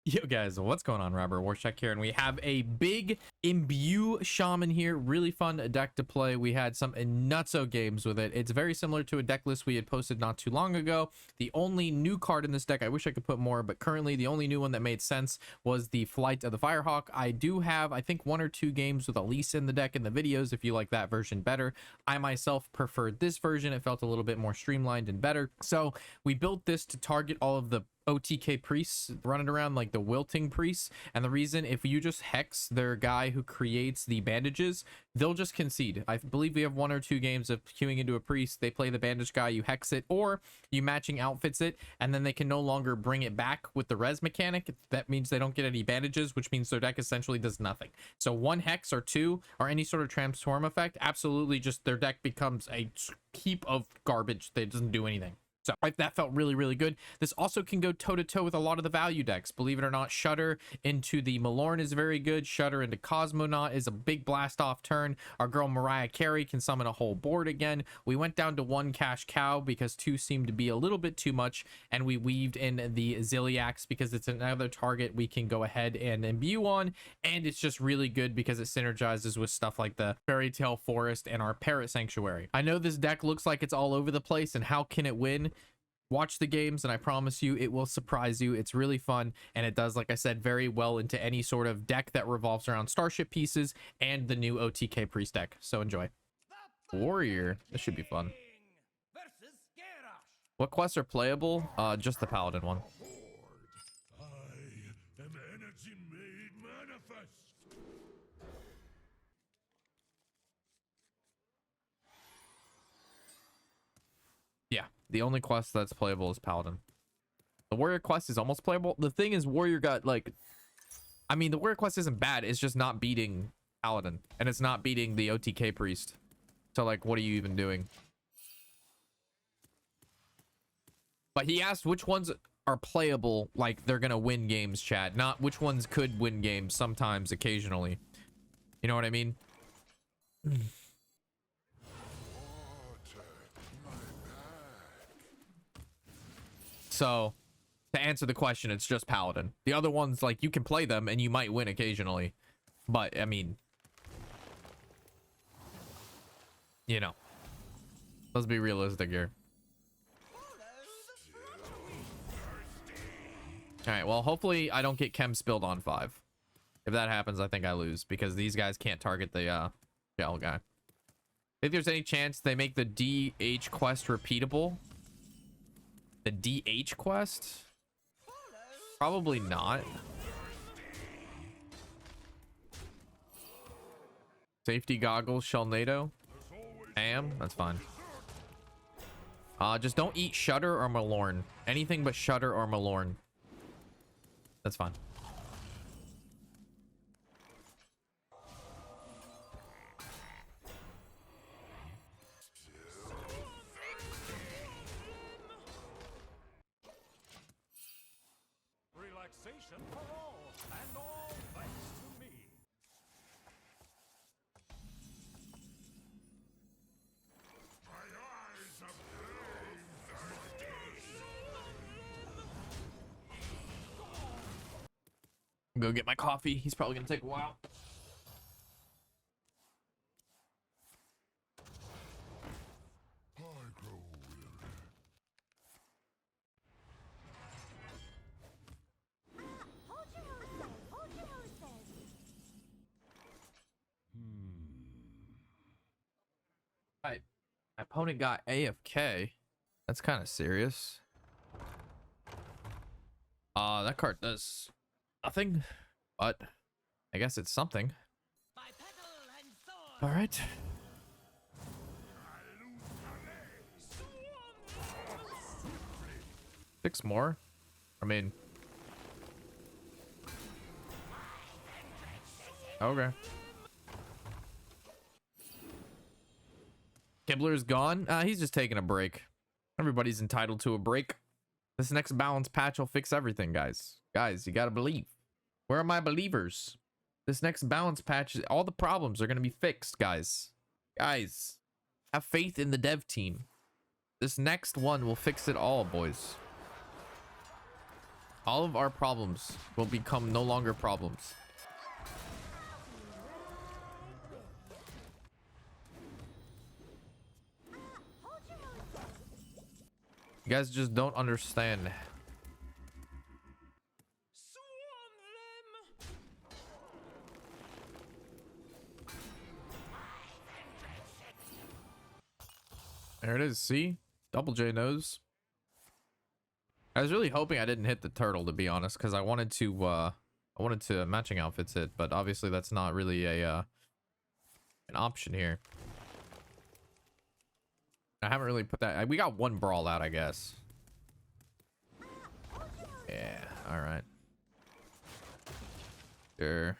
Yo guys, what's going on? Robert Warshack here, and we have a big Imbue Shaman here. Really fun deck to play. We had some nutso games with it. It's very similar to a deck list we had posted not too long ago. The only new card in this deck, I wish I could put more, but currently the only new one that made sense was the Flight of the Firehawk. I do have, I think, 1 or 2 games with Elise in the deck in the videos if you like that version better. I myself preferred this version. It felt a little bit more streamlined and better. So we built this to target all of the OTK priests running around like the wilting priests, and the reason, if you just hex their guy who creates the bandages, they'll just concede. I believe we have 1 or 2 games of queuing into a priest, they play the bandage guy, you hex it, or you matching outfits it, and then they can no longer bring it back with the res mechanic. That means they don't get any bandages, which means their deck essentially does nothing. So 1 hex or 2 or any sort of transform effect, absolutely just their deck becomes a heap of garbage that doesn't do anything. So that felt really, really good. This also can go toe-to-toe with a lot of the value decks. Believe it or not, Shudder into the Malorn is very good. Shudder into Cosmonaut is a big blast-off turn. Our girl Mariah Carey can summon a whole board again. We went down to 1 cash cow because 2 seemed to be a little bit too much, and we weaved in the Zilliax because it's another target we can go ahead and imbue on, and it's just really good because it synergizes with stuff like the Fairy Tale Forest and our Parrot Sanctuary. I know this deck looks like it's all over the place, and how can it win? Watch the games and I promise you it will surprise you. It's really fun, and it does, like I said, very well into any sort of deck that revolves around Starship pieces and the new OTK priest deck. So enjoy. Warrior, this should be fun. What quests are playable? Just the paladin one. Yeah, the only quest that's playable is Paladin. The Warrior quest is almost playable. The thing is, Warrior got like, I mean, the Warrior quest isn't bad. It's just not beating Paladin, and it's not beating the OTK Priest. So like, what are you even doing? But he asked which ones are playable, like they're gonna win games, chat. Not which ones could win games sometimes, occasionally. You know what I mean? So, to answer the question, it's just Paladin. The other ones, like, you can play them and you might win occasionally. But, I mean, you know, let's be realistic here. Alright, well, hopefully I don't get chem spilled on 5. If that happens, I think I lose, because these guys can't target the gel guy. Think there's any chance they make the DH quest repeatable? The DH quest? Probably not. Safety goggles, Shelnado. That's fine. Just don't eat Shudder or Malorn. Anything but Shudder or Malorn. That's fine. For all, and all thanks to me. My eyes have Go get my coffee. He's probably gonna take a while. Right. My opponent got AFK. That's kind of serious. That card does nothing, but I guess it's something. All right. 6 more. I mean, okay. Kibler's gone. He's just taking a break. Everybody's entitled to a break. This next balance patch will fix everything, guys. Guys, you gotta believe. Where are my believers? This next balance patch, all the problems are gonna be fixed, guys. Guys, have faith in the dev team. This next one will fix it all, boys. All of our problems will become no longer problems. You guys just don't understand. There it is. See? Double J knows. I was really hoping I didn't hit the turtle, to be honest, because I wanted to matching outfits it, but obviously that's not really a an option here. I haven't really put that. We got one brawl out, I guess. Yeah. All right. Sure.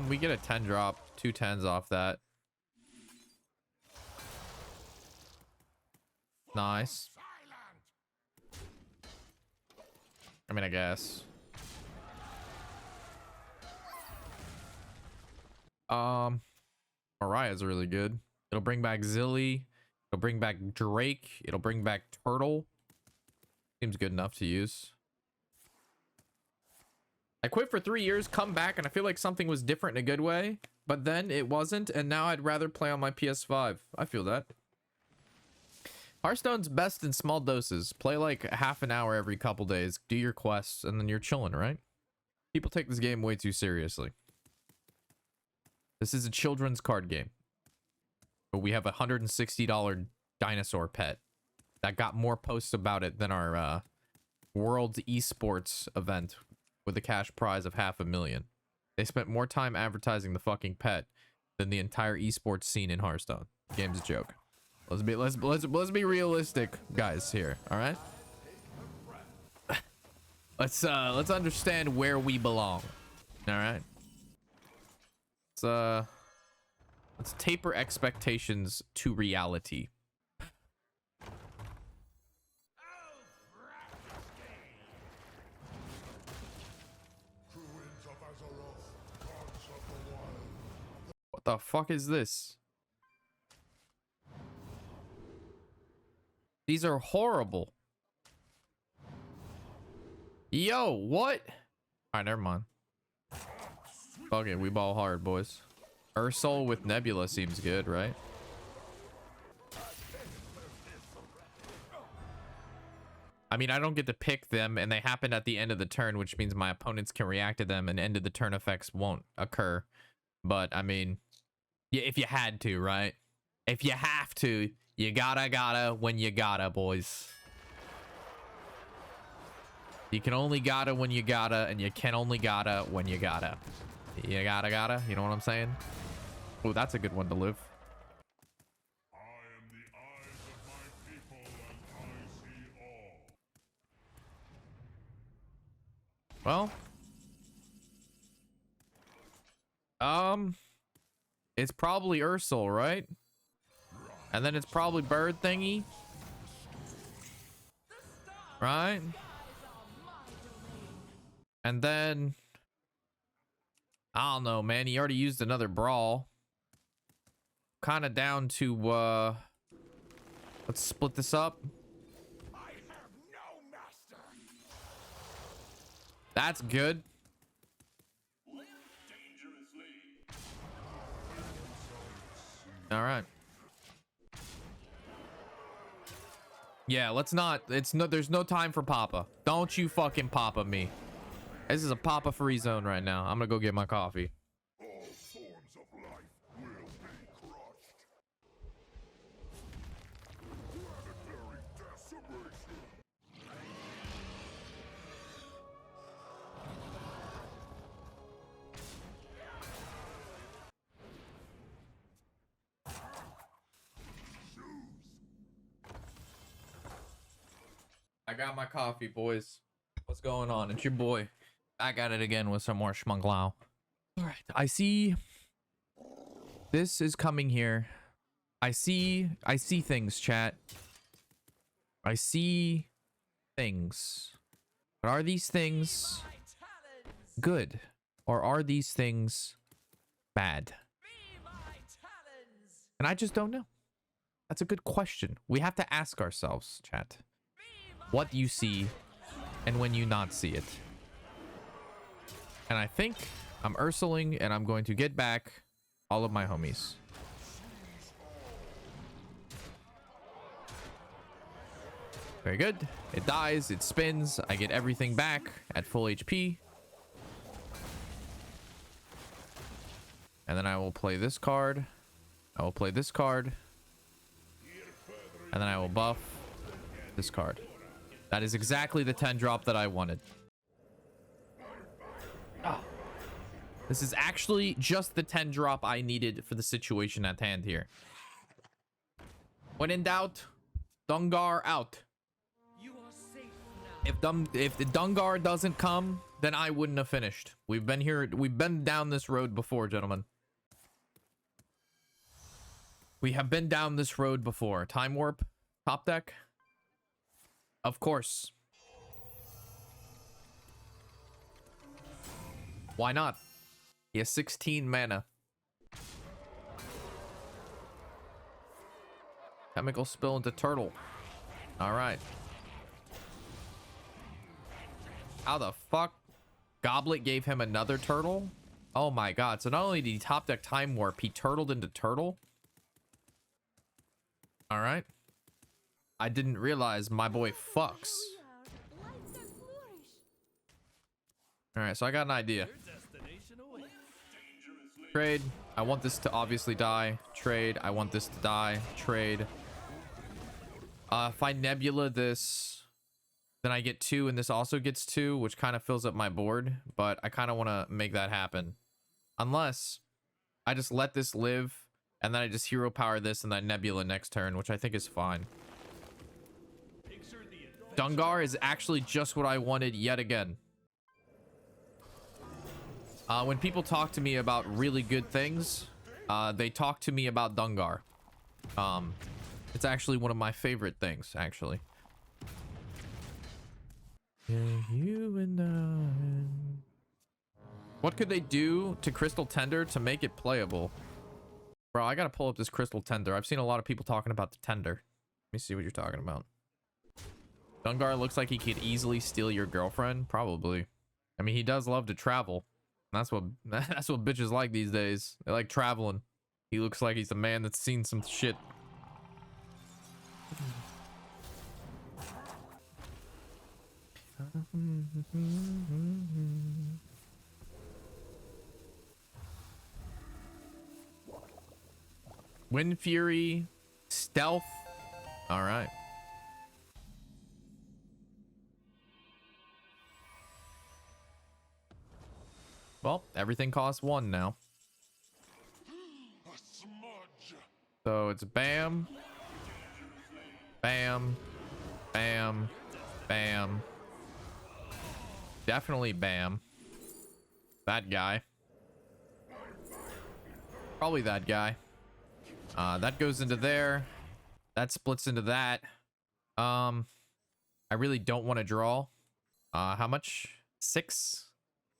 We get a 10 drop, 2 10s off that. Nice. I mean, I guess. Mariah's really good. It'll bring back Zilly. It'll bring back Drake. It'll bring back Turtle. Seems good enough to use. I quit for 3 years, come back, and I feel like something was different in a good way, but then it wasn't, and now I'd rather play on my PS5. I feel that. Hearthstone's best in small doses. Play like half an hour every couple days, do your quests, and then you're chilling, right? People take this game way too seriously. This is a children's card game. But we have a $160 dinosaur pet that got more posts about it than our World's Esports event with a cash prize of $500,000. They spent more time advertising the fucking pet than the entire esports scene in Hearthstone. Game's a joke. Let's be realistic, guys, here. All right. Let's understand where we belong. All right. Let's taper expectations to reality. What the fuck is this? These are horrible. Yo, what? All right, never mind. Fuck it, we ball hard, boys. Ursol with Nebula seems good, right? I mean, I don't get to pick them, and they happen at the end of the turn, which means my opponents can react to them, and end of the turn effects won't occur. But, I mean, yeah, if you had to, right? If you have to, you gotta when you gotta, boys. You can only gotta when you gotta, and you can only gotta when you gotta. You gotta, you know what I'm saying? Oh, that's a good one to live. I am the eyes of my people, and I see all. Well, it's probably Ursol, right? And then it's probably Bird Thingy, right? And then I don't know, man. He already used another brawl. Kind of down to let's split this up. I have no master. That's good. All right. Yeah, let's not. There's no time for Papa. Don't you fucking Papa me. This is a Papa free zone right now. I'm gonna go get my coffee. All forms of life will be crushed. Planetary decimation. I got my coffee, boys. What's going on? It's your boy. I got it again with some more schmunglau. All right. I see. This is coming here. I see things, chat. I see things. But are these things good? Or are these things bad? And I just don't know. That's a good question. We have to ask ourselves, chat, what you see and when you not see it. And I think I'm Ursuling, and I'm going to get back all of my homies. Very good. It dies, it spins, I get everything back at full HP. And then I will play this card. I will play this card. And then I will buff this card. That is exactly the 10 drop that I wanted. Oh. This is actually just the 10 drop I needed for the situation at hand here. When in doubt, Dungar out. If the Dungar doesn't come, then I wouldn't have finished. We've been down this road before, gentlemen. We have been down this road before. Time Warp, top deck. Of course. Why not? He has 16 mana. Chemical spill into turtle. All right. How the fuck? Goblet gave him another turtle? Oh my god. So not only did he top deck Time Warp, he turtled into turtle. All right. I didn't realize my boy fucks. All right, so I got an idea. Trade. I want this to obviously die. Trade. I want this to die. Trade. If I Nebula this, then I get 2, and this also gets 2, which kind of fills up my board. But I kind of want to make that happen. Unless I just let this live, and then I just hero power this and then Nebula next turn, which I think is fine. Dungar is actually just what I wanted yet again. When people talk to me about really good things, they talk to me about Dungar. It's actually one of my favorite things, actually. Yeah, you and I. What could they do to Crystal Tender to make it playable? Bro, I gotta pull up this Crystal Tender. I've seen a lot of people talking about the Tender. Let me see what you're talking about. Dungar looks like he could easily steal your girlfriend. Probably. I mean, he does love to travel. That's what bitches like these days. They like traveling. He looks like he's a man that's seen some shit. Wind Fury, Stealth. All right. Well, everything costs 1 now. So it's bam, bam, bam, bam. Definitely bam. That guy. Probably that guy. That goes into there. That splits into that. I really don't want to draw. How much? 6?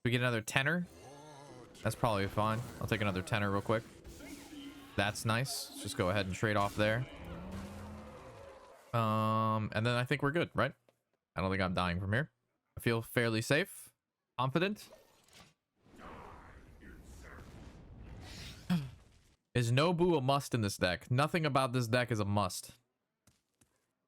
We get another tenner. That's probably fine. I'll take another tenner real quick. That's nice. Let's just go ahead and trade off there. And then I think we're good, right? I don't think I'm dying from here. I feel fairly safe, confident. Is Nobu a must in this deck? Nothing about this deck is a must.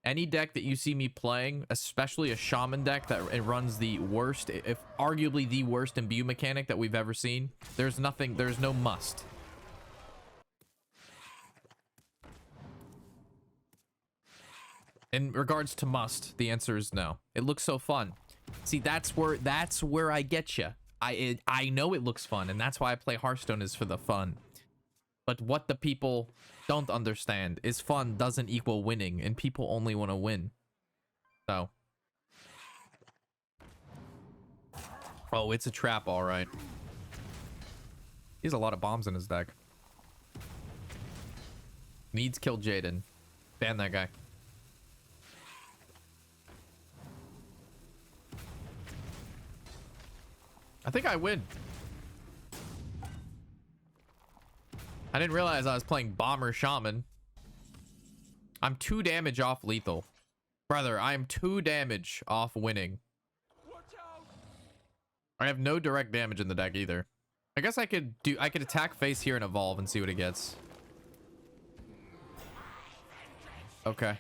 Any deck that you see me playing, especially a Shaman deck that it runs the worst, if arguably the worst imbue mechanic that we've ever seen, there's no must. In regards to must, the answer is no. It looks so fun. See, that's where I get you. I know it looks fun, and that's why I play Hearthstone, is for the fun. But what the people don't understand is fun doesn't equal winning, and people only want to win. So. Oh, it's a trap, all right. He has a lot of bombs in his deck. Needs kill Jaden. Ban that guy. I think I win. I didn't realize I was playing Bomber Shaman. I'm 2 damage off lethal. Brother, I am 2 damage off winning. I have no direct damage in the deck either. I guess I could attack face here and evolve and see what it gets. Okay.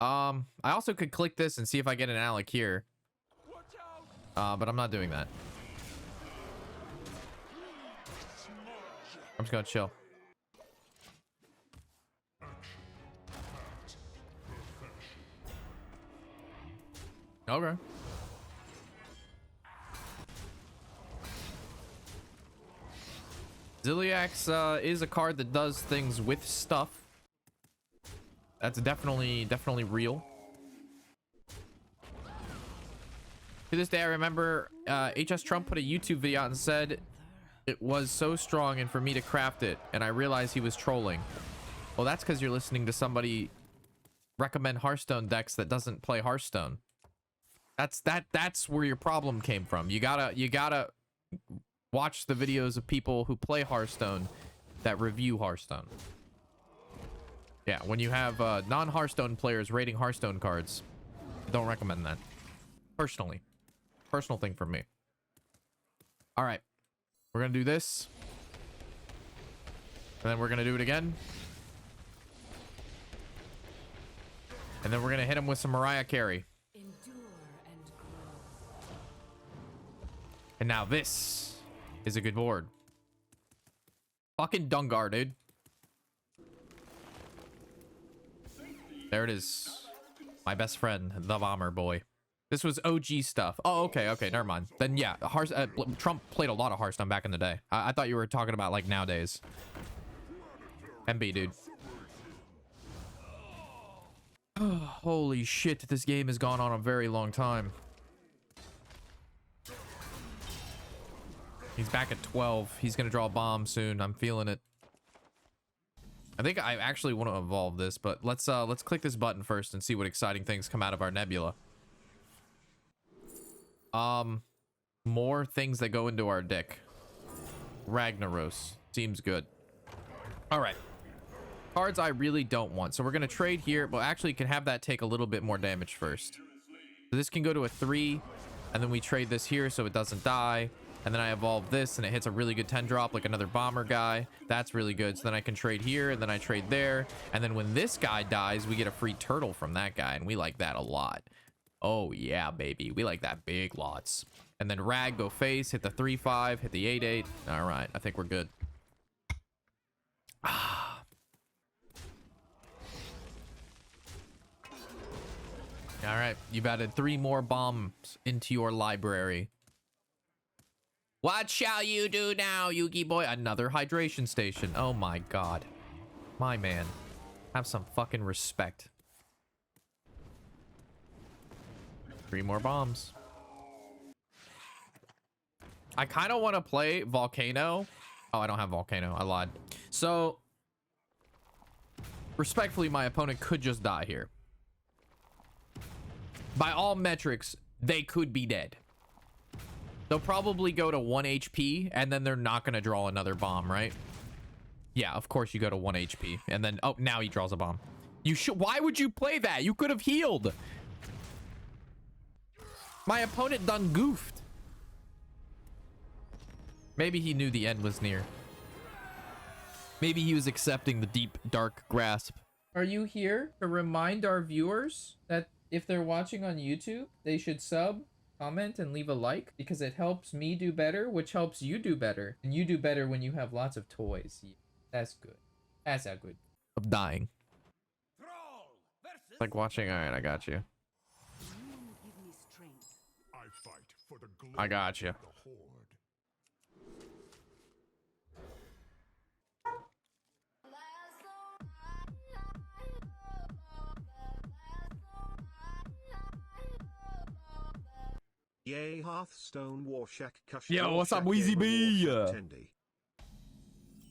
I also could click this and see if I get an Alec here. But I'm not doing that. I'm just gonna chill. Okay. Zilliax is a card that does things with stuff. That's definitely real. To this day, I remember HS Trump put a YouTube video out and said it was so strong and for me to craft it, and I realized he was trolling. Well, that's because you're listening to somebody recommend Hearthstone decks that doesn't play Hearthstone. That's where your problem came from. You gotta watch the videos of people who play Hearthstone that review Hearthstone. Yeah, when you have non-Hearthstone players rating Hearthstone cards, I don't recommend that. Personally. Personal thing for me. All right. We're going to do this. And then we're going to do it again. And then we're going to hit him with some Mariah Carey. And now this is a good board. Fucking Dungar, dude. There it is. My best friend, the Bomber Boy. This was OG stuff. Oh, okay, never mind. Then yeah, Trump played a lot of Hearthstone back in the day. I thought you were talking about like nowadays. MB, dude. Holy shit, this game has gone on a very long time. He's back at 12. He's gonna draw a bomb soon. I'm feeling it. I think I actually want to evolve this, but let's click this button first and see what exciting things come out of our nebula. More things that go into our deck. Ragnaros seems good. All right, cards I really don't want, so we're gonna trade here. Well, actually, can have that take a little bit more damage first. So this can go to a 3, and then we trade this here so it doesn't die. And then I evolve this and it hits a really good 10 drop like another bomber guy. That's really good. So then I can trade here and then I trade there. And then when this guy dies, we get a free turtle from that guy. And we like that a lot. Oh yeah, baby. We like that big lots. And then Rag, go face, hit the 3-5, hit the 8-8. All right, I think we're good. Ah. All right, you've added 3 more bombs into your library. What shall you do now, Yugi boy? Another hydration station. Oh my god. My man. Have some fucking respect. 3 more bombs. I kind of want to play Volcano. Oh, I don't have Volcano. I lied. So, respectfully, my opponent could just die here. By all metrics, they could be dead. They'll probably go to 1 HP, and then they're not going to draw another bomb, right? Yeah, of course you go to 1 HP. And then, oh, now he draws a bomb. You should. Why would you play that? You could have healed. My opponent done goofed. Maybe he knew the end was near. Maybe he was accepting the deep, dark grasp. Are you here to remind our viewers that if they're watching on YouTube, they should sub, comment, and leave a like, because it helps me do better, which helps you do better, and you do better when you have lots of toys. Yeah, that's good. That's how good. I'm dying. It's like watching. All right, I got you. I got you. Yay, Hearthstone Warshack Cush. Yo, what's up, Wheezy B?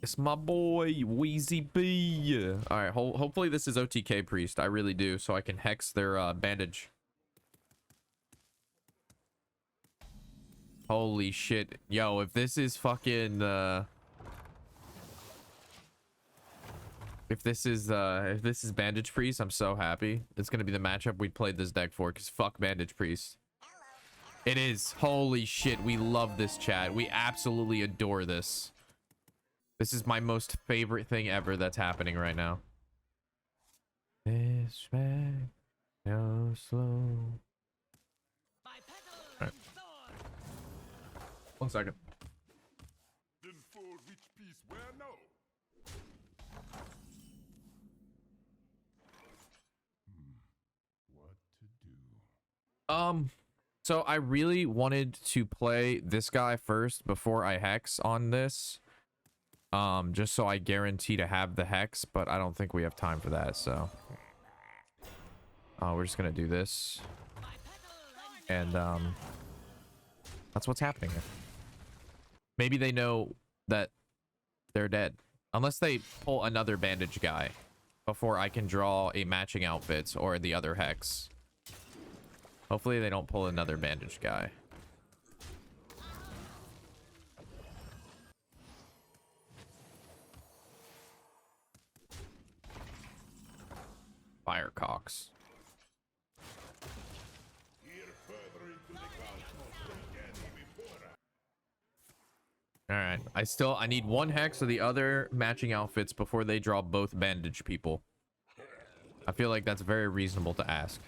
It's my boy, Wheezy B. All right, hopefully this is OTK Priest. I really do, so I can hex their bandage. Holy shit. Yo, if this is fucking... If this is Bandage Priest, I'm so happy. It's gonna be the matchup we played this deck for, because fuck Bandage Priest. It is. Holy shit, we love this, chat. We absolutely adore this. This is my most favorite thing ever that's happening right now. This way, no slow. Right. 1 second. Then for which piece where now? What to do? So I really wanted to play this guy first before I hex on this. Just so I guarantee to have the hex, but I don't think we have time for that, so we're just gonna do this. And that's what's happening here. Maybe they know that they're dead. Unless they pull another bandage guy before I can draw a matching outfits or the other hex. Hopefully they don't pull another bandage guy. Firecocks. All right, I need one hex of the other matching outfits before they draw both bandage people. I feel like that's very reasonable to ask.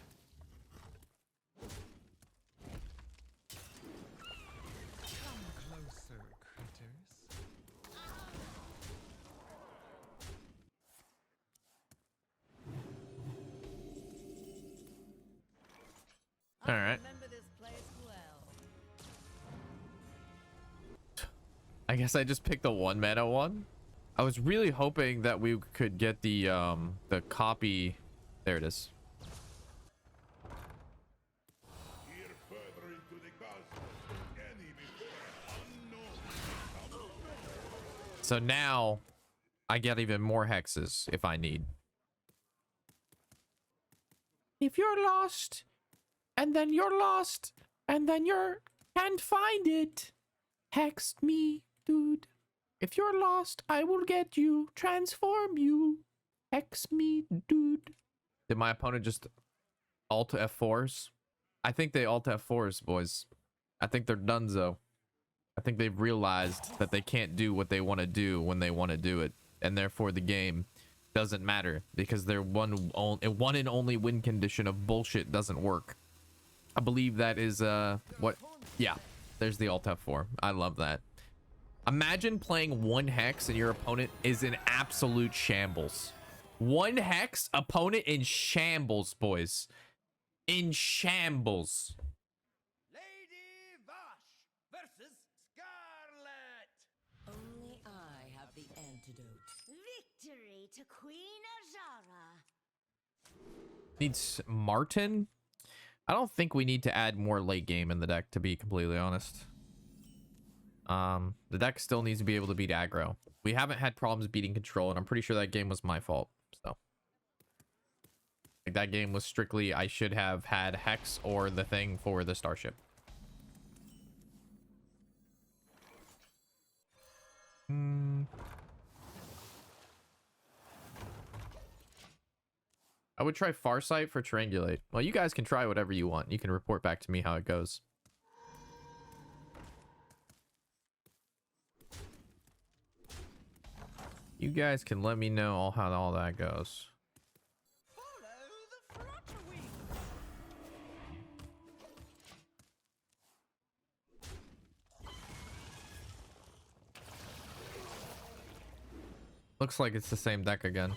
All right. I guess I just picked the 1 mana one. I was really hoping that we could get the copy. There it is. So now I get even more hexes if I need. If you're lost, and then you're lost, and then you can't find it, hex me, dude. If you're lost, I will get you, transform you, hex me, dude. Did my opponent just alt F4s? I think they alt F4s, boys. I think they're donezo. I think they've realized that they can't do what they want to do when they want to do it, and therefore the game doesn't matter because their one and only win condition of bullshit doesn't work. I believe that is what. Yeah, there's the alt F4. I love that. Imagine playing 1 hex and your opponent is in absolute shambles. 1 hex, opponent in shambles, boys. In shambles. Lady Vash versus Scarlet. Only I have the antidote. Victory to Queen Ajara. Needs Martin? I don't think we need to add more late game in the deck, to be completely honest. The deck still needs to be able to beat aggro. We haven't had problems beating control, and I'm pretty sure that game was my fault. So, like, that game was strictly I should have had Hex or the thing for the Starship. I would try Farsight for Triangulate. Well, you guys can try whatever you want. You can report back to me how it goes. You guys can let me know how all that goes. Follow the Flutterwing. Looks like it's the same deck again.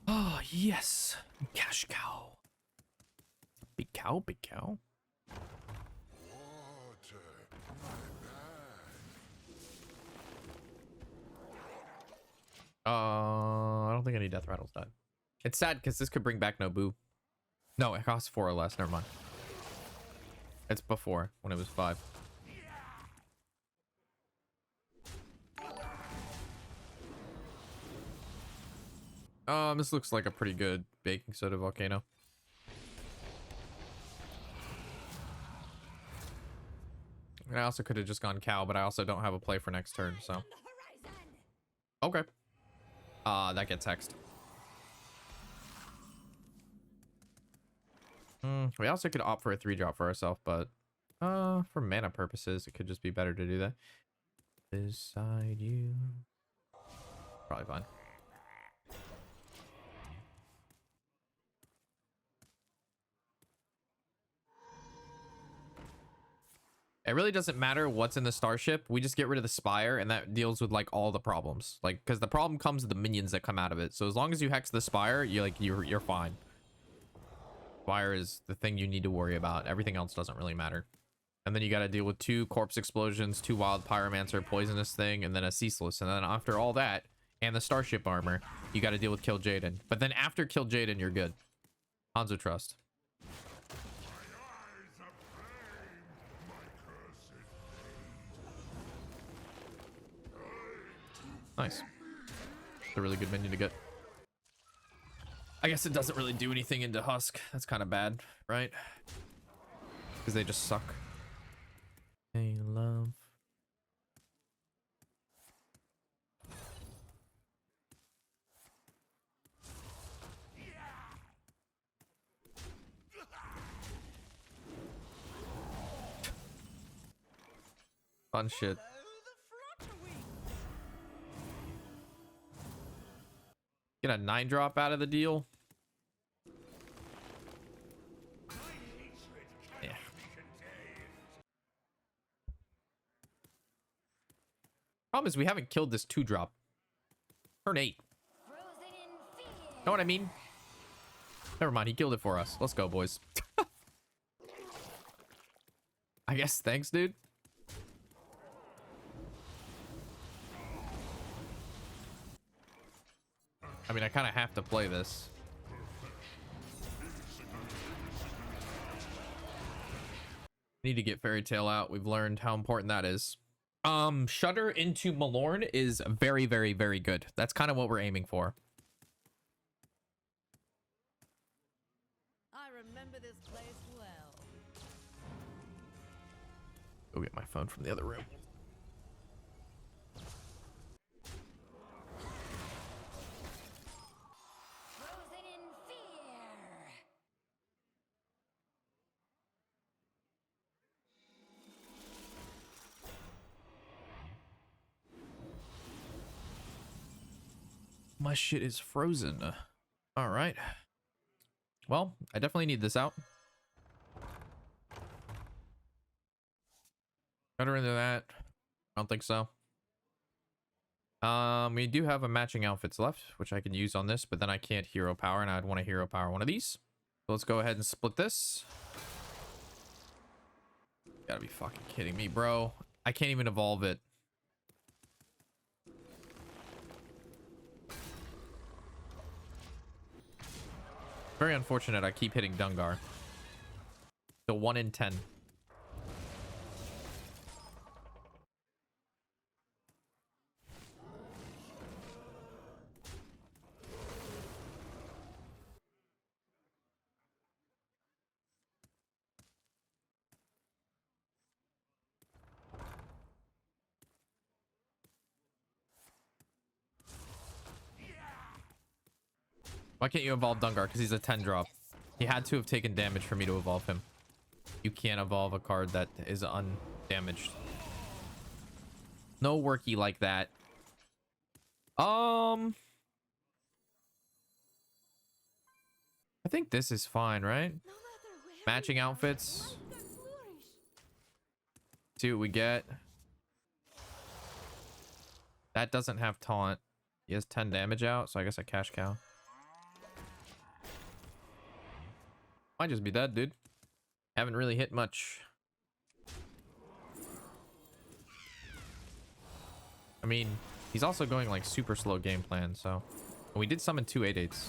Oh, yes. Cash cow. Big cow, big cow. I don't think any death rattles died. It's sad because this could bring back Nobu. No, it costs 4 or less. Never mind. It's before when it was 5. This looks like a pretty good baking soda volcano. And I also could have just gone cow, but I also don't have a play for next turn, so. Okay. That gets hexed. We also could opt for a 3-drop for ourselves, but for mana purposes, it could just be better to do that. Beside you. Probably fine. It really doesn't matter what's in the Starship. We just get rid of the Spire, and that deals with like all the problems. Like, because the problem comes with the minions that come out of it. So as long as you hex the Spire, you're fine. Spire is the thing you need to worry about. Everything else doesn't really matter. And then you got to deal with 2 corpse explosions, 2 wild pyromancer, poisonous thing, and then a ceaseless. And then after all that, and the Starship armor, you got to deal with Kill Jaden. But then after Kill Jaden, you're good. Hanzo Trust. Nice. It's a really good minion to get. I guess it doesn't really do anything into Husk. That's kind of bad, right? Because they just suck. Hey, love. Fun shit. Get a 9-drop out of the deal. Yeah. Problem is we haven't killed this 2-drop. Turn 8. Know what I mean? Never mind, he killed it for us. Let's go, boys. I guess thanks, dude. I mean, I kind of have to play this. Need to get Fairy Tail out. We've learned how important that is. Shudder into Malorn is very, very, very good. That's kind of what we're aiming for. I remember this place well. Go get my phone from the other room. My shit is frozen. All right. Well, I definitely need this out. Got her into that. I don't think so. We do have a matching outfits left, which I can use on this, but then I can't hero power, and I'd want to hero power one of these. So let's go ahead and split this. You gotta be fucking kidding me, bro. I can't even evolve it. Very unfortunate I keep hitting Dungar. So 1 in 10. Why can't you evolve Dungar? Because he's a 10-drop. He had to have taken damage for me to evolve him. You can't evolve a card that is undamaged. No worky like that. I think this is fine, right? Matching outfits. See what we get. That doesn't have taunt. He has 10 damage out, so I guess I cash cow. Might just be dead, dude. Haven't really hit much. I mean, he's also going like super slow game plan, so. And we did summon 2 8/8s.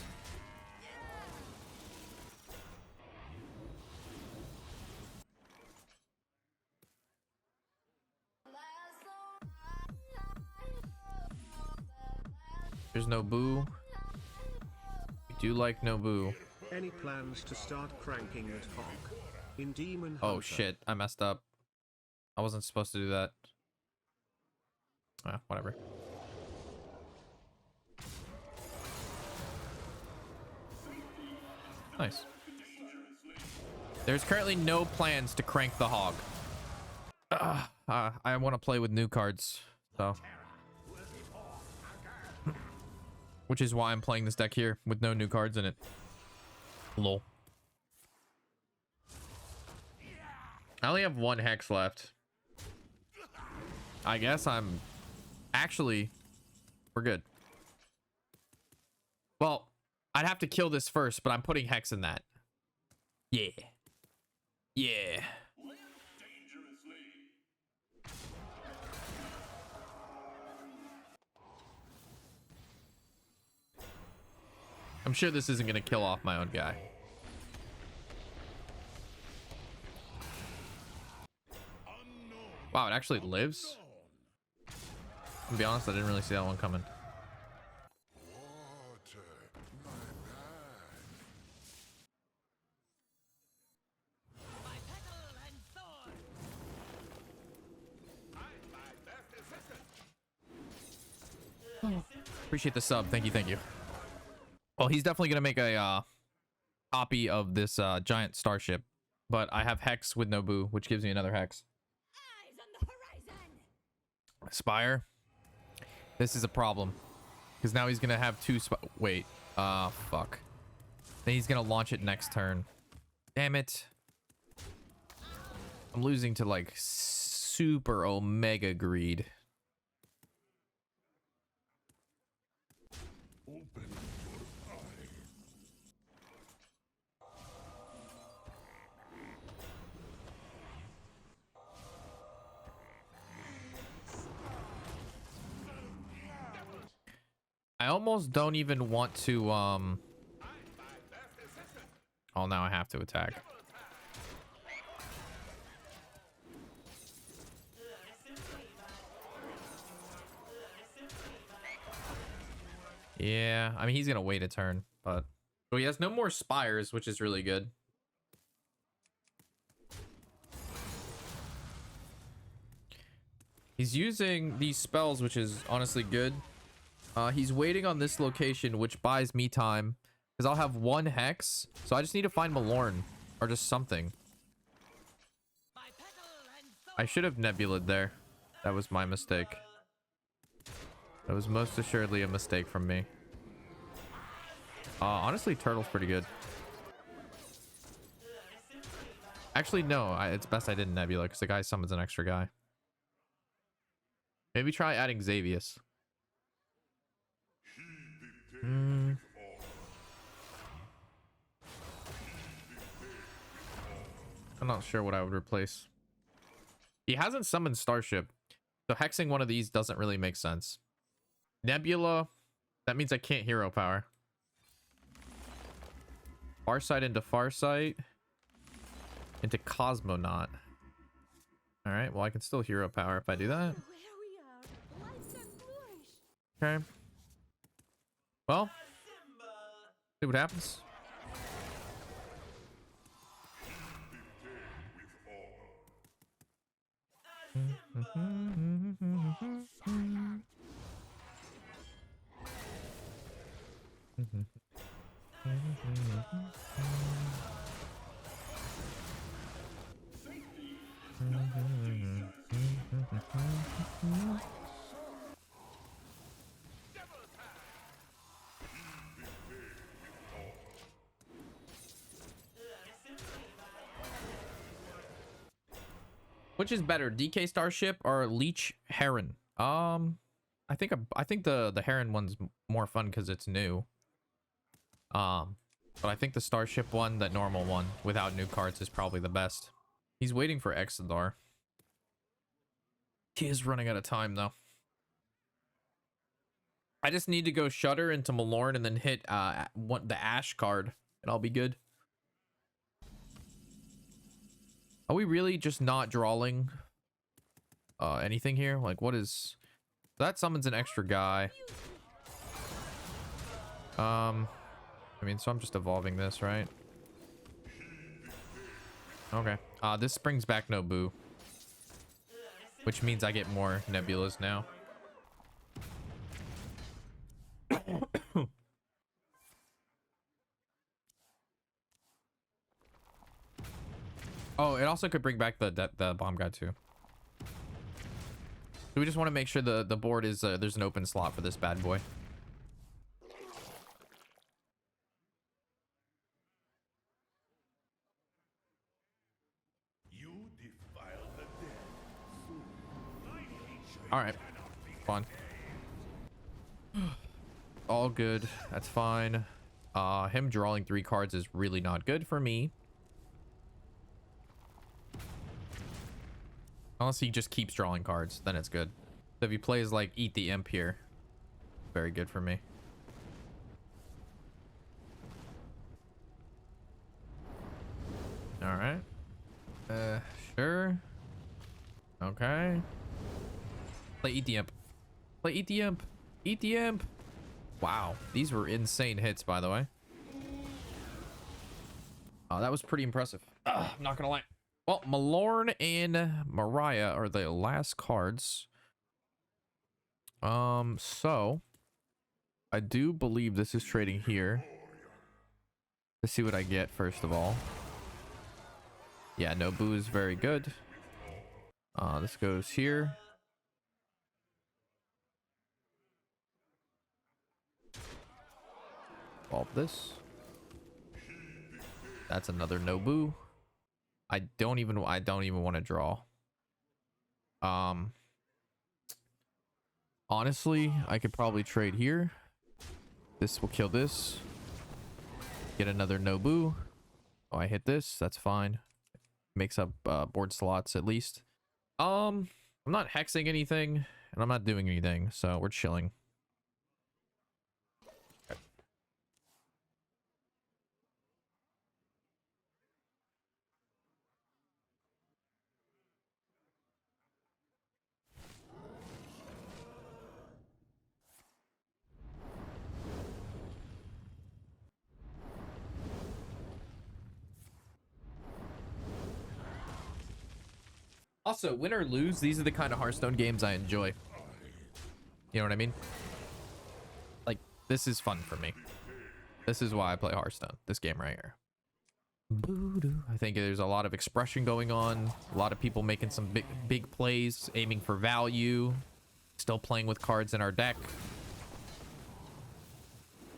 There's Nobu. We do like Nobu. Any plans to start cranking that hawk in Demon Oh Hunter? shit, I messed up. I wasn't supposed to do that. Ah, whatever. Nice. There's currently no plans to crank the hog. I want to play with new cards, so. Which is why I'm playing this deck here with no new cards in it. Lol. I only have one hex left. I guess I'm actually, we're good. Well, I'd have to kill this first, but I'm putting hex in that. Yeah. Yeah. I'm sure this isn't going to kill off my own guy. Wow, it actually lives? To be honest, I didn't really see that one coming. Appreciate the sub. Thank you, thank you. Well, he's definitely gonna make a copy of this giant starship, but I have hex with Nobu, which gives me another hex. Eyes on the horizon. Spire. This is a problem because now he's gonna have two. Wait. Fuck. Then he's gonna launch it next turn. Damn it. I'm losing to like super omega greed. I almost don't even want to oh, now I have to attack. Yeah, I mean he's gonna wait a turn, but so he has no more spires, which is really good. He's using these spells, which is honestly good. He's waiting on this location, which buys me time because I'll have one hex, so I just need to find Malorn or just something. I should have nebulaed there. That was my mistake. That was most assuredly a mistake from me. Honestly, Turtle's pretty good. Actually, no. It's best I didn't nebula because the guy summons an extra guy. Maybe try adding Xavius. I'm not sure what I would replace. He hasn't summoned Starship, so hexing one of these doesn't really make sense. Nebula, that means I can't hero power. Farsight into Farsight into Cosmonaut. All right, well I can still hero power if I do that. Okay. Well, see what happens. Which is better, DK Starship or Leech Heron? I think the Heron one's more fun because it's new. But I think the Starship one, that normal one without new cards, is probably the best. He's waiting for Exodar. He is running out of time though. I just need to go Shudder into Malorn and then hit the Ash card, and I'll be good. Are we really just not drawing anything here? Like, what is... That summons an extra guy. I mean, so I'm just evolving this, right? Okay. This brings back Nobu. which means I get more Nebulas now. Oh, it also could bring back the bomb guy too. So we just want to make sure the board is there's an open slot for this bad boy. You defile the dead. All right, fun. All good. That's fine. Him drawing 3 cards is really not good for me. Unless he just keeps drawing cards, then it's good. So if he plays like Eat the Imp here, very good for me. All right. Sure. Okay. Play Eat the Imp. Play Eat the Imp. Eat the Imp. Wow, these were insane hits, by the way. Oh, that was pretty impressive. I'm not gonna lie. Well, Malorn and Mariah are the last cards. So I do believe this is trading here. Let's see what I get first of all. Yeah, Nobu is very good. This goes here. Evolve this. That's another Nobu. I don't even want to draw. Honestly, I could probably trade here. This will kill this. Get another Nobu. Oh, I hit this. That's fine. Makes up board slots at least. I'm not hexing anything, and I'm not doing anything, so we're chilling. Also, win or lose, these are the kind of Hearthstone games I enjoy. You know what I mean? Like, this is fun for me. This is why I play Hearthstone. This game right here. I think there's a lot of expression going on. A lot of people making some big plays, aiming for value. Still playing with cards in our deck.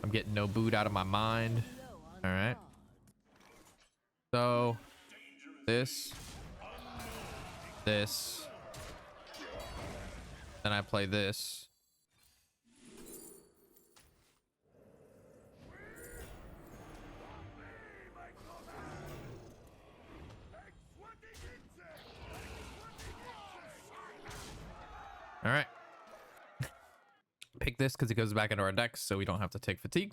I'm getting no boot out of my mind. All right. So, this. Then I play this. All right. Pick this because it goes back into our decks, so we don't have to take fatigue.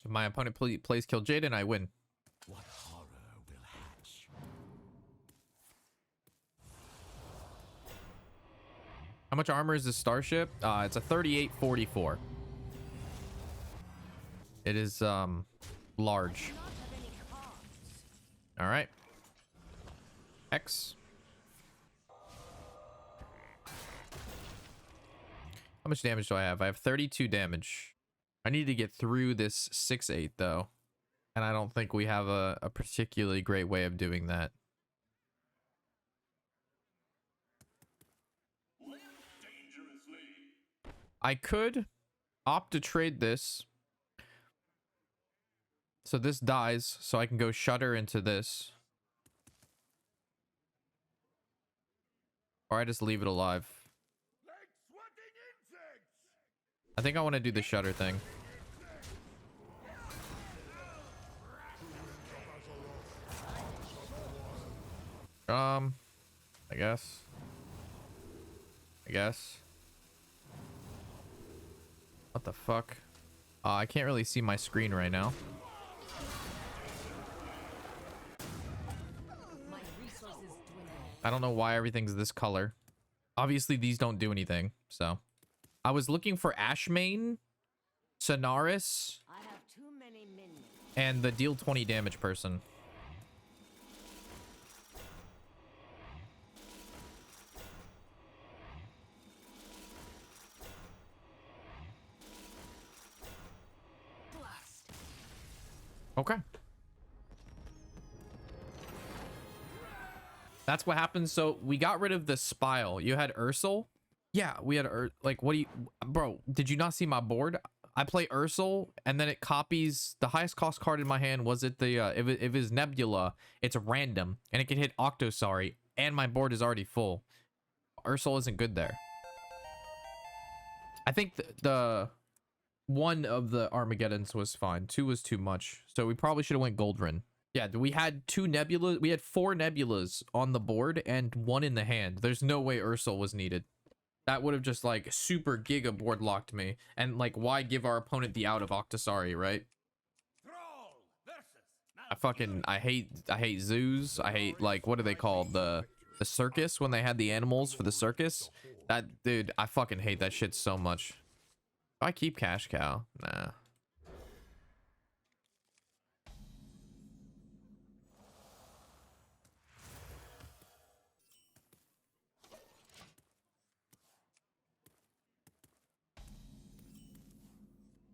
If my opponent plays Kill Jaden, I win. What horror will hatch? How much armor is this Starship? It's a 3844. It is large. All right. X. How much damage do I have? I have 32 damage. I need to get through this 6/8 though. And I don't think we have a particularly great way of doing that. I could opt to trade this. So this dies, so I can go Shudder into this. Or I just leave it alive. I think I want to do the Shudder thing. I guess. What the fuck? I can't really see my screen right now. I don't know why everything's this color. Obviously, these don't do anything, so. I was looking for Ashmane, Sonaris, I have too many minions. and the deal 20 damage person. Okay. That's what happened. So we got rid of the Spile. You had Ursul? Yeah, we had like, what do you, bro, did you not see my board? I play Ursul and then it copies the highest cost card in my hand. Was it the if it is Nebula, it's random and it can hit Octosari and my board is already full. Ursul isn't good there. I think the one of the Armageddons was fine. 2 was too much. So we probably should have went Goldrin. Yeah, we had 2 Nebulas. We had 4 Nebulas on the board and 1 in the hand. There's no way Ursul was needed. That would have just like super giga board locked me. And like, why give our opponent the out of Octosari, right? I hate zoos. I hate, like, what do they call the circus when they had the animals for the circus? That, dude, I fucking hate that shit so much. Do I keep Cash Cow? Nah.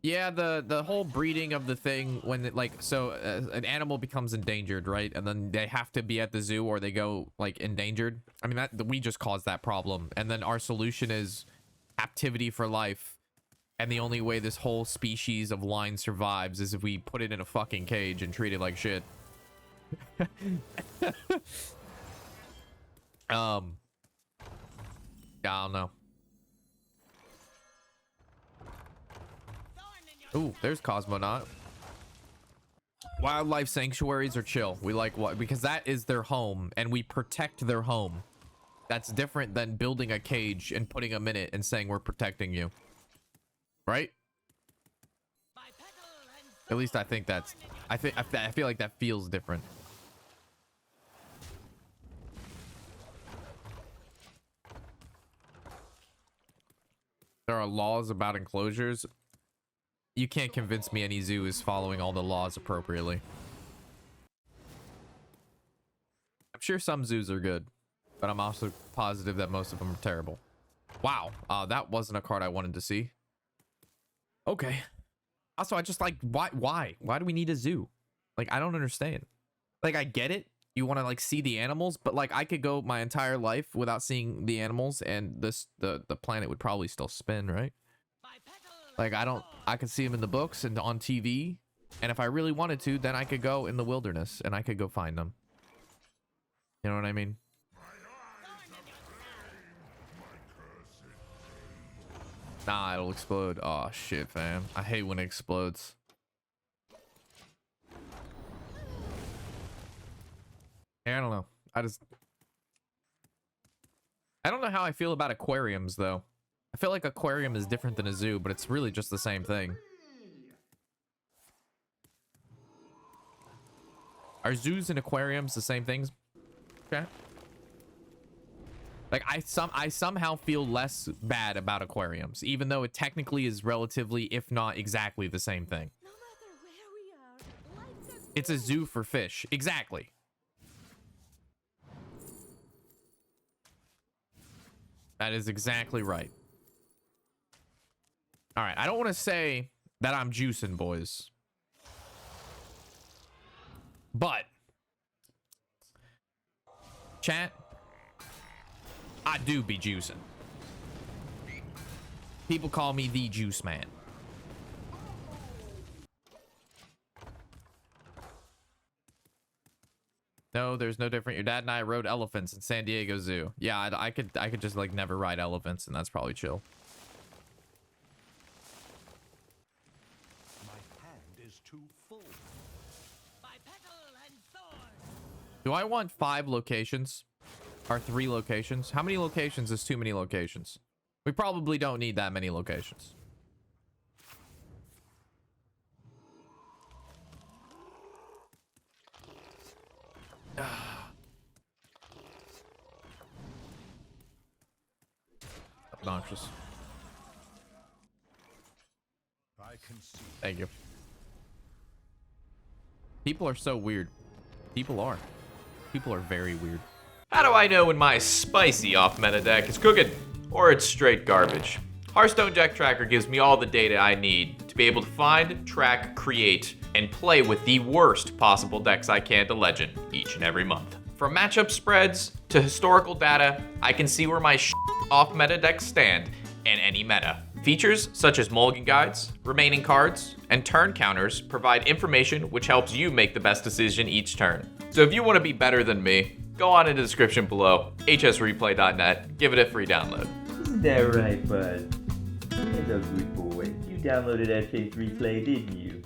Yeah, the whole breeding of the thing when it, like, so an animal becomes endangered, right? And then they have to be at the zoo or they go like endangered. I mean, that we just caused that problem. And then our solution is captivity for life. And the only way this whole species of line survives is if we put it in a fucking cage and treat it like shit. I don't know. Ooh, there's Cosmonaut. Wildlife sanctuaries are chill. We like what? Because that is their home and we protect their home. That's different than building a cage and putting them in it and saying we're protecting you. Right? At least I think that's... I feel like that feels different. There are laws about enclosures. You can't convince me any zoo is following all the laws appropriately. I'm sure some zoos are good, but I'm also positive that most of them are terrible. Wow, that wasn't a card I wanted to see. Okay. Also, I just like, why do we need a zoo? Like, I don't understand. Like, I get it. You want to like see the animals, but like I could go my entire life without seeing the animals and the planet would probably still spin, right? Like, I could see them in the books and on TV. And if I really wanted to, then I could go in the wilderness and I could go find them. You know what I mean? Nah, it'll explode. Oh, shit, fam. I hate when it explodes. I don't know. I don't know how I feel about aquariums, though. I feel like aquarium is different than a zoo, but it's really just the same thing. Are zoos and aquariums the same things? Okay. Like, I somehow feel less bad about aquariums, even though it technically is relatively, if not exactly, the same thing. No matter where we are, life is It's a zoo for fish. Exactly. That is exactly right. All right, I don't want to say that I'm juicing, boys. But, chat, I do be juicing. People call me the juice man. No, there's no different. Your dad and I rode elephants in San Diego Zoo. Yeah, I could just like never ride elephants, and that's probably chill. My hand is too full. Do I want 5 locations? Or 3 locations? How many locations is too many locations? We probably don't need that many locations. Obnoxious. I can see. Thank you. People are so weird. People are. People are very weird. How do I know when my spicy off-meta deck is cooking or it's straight garbage? Hearthstone Deck Tracker gives me all the data I need to be able to find, track, create, and play with the worst possible decks I can to Legend each and every month. From matchup spreads to historical data, I can see where my off-meta decks stand in any meta. Features such as mulligan guides, remaining cards, and turn counters provide information which helps you make the best decision each turn. So if you want to be better than me, go on in the description below, hsreplay.net, give it a free download. Isn't that right, bud? That's a good boy. You downloaded HS Replay, didn't you?